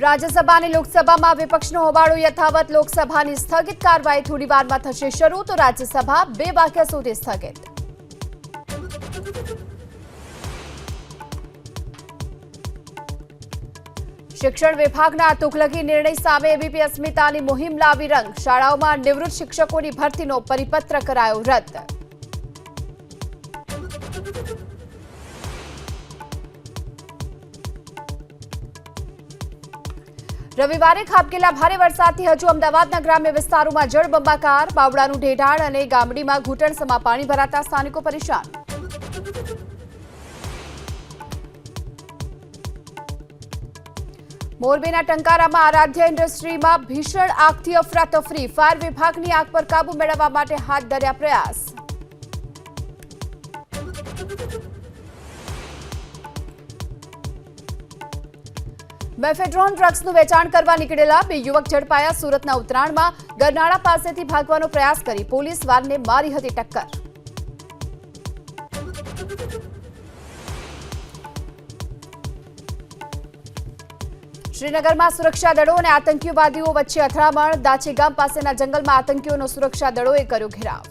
રાજ્યસભા અને લોકસભામાં વિપક્ષનો હોબાળો યથાવત. લોકસભાની સ્થગિત કાર્યવાહી થોડીવારમાં થશે શરૂ તો રાજ્યસભા 2 વાગ્યા સુધી સ્થગિત. શિક્ષણ વિભાગના તુગલકી નિર્ણય સામે એબીપી અસ્મિતાની મુહિમ લાવી રંગ. શાળાઓમાં નિવૃત્ત શિક્ષકોની ભરતીનો પરિપત્ર કરાયો રદ. રવિવારે ખાબકેલા ભારે વરસાદથી હજુ અમદાવાદના ગ્રામ્ય વિસ્તારોમાં જળબંબાકાર. બાવળાનું ઢેઢાણ અને ગામડીમાં ઘૂંટણસમાં પાણી ભરાતા સ્થાનિકો પરેશાન. મોરબીના ટંકારામાં આરાધ્યા ઇન્ડસ્ટ્રીમાં ભીષણ આગથી અફરાતફરી. ફાયર વિભાગની આગ પર કાબુ મેળવવા માટે હાથ ધર્યા પ્રયાસ. મેફેડ્રોન ડ્રગ્સનું વેચાણ કરવા નીકળેલા 2 યુવક ઝડપાયા. સુરતના ઉત્તરાયણમાં ગરનાળા પાસેથી ભાગવાનો પ્રયાસ કરી પોલીસ વાનને મારી હતી ટક્કર. શ્રીનગરમાં સુરક્ષા દળો અને આતંકવાદીઓ વચ્ચે અથડામણ. દાચી ગામ પાસેના જંગલમાં આતંકીઓનો સુરક્ષા દળોએ કર્યો ઘેરાવ.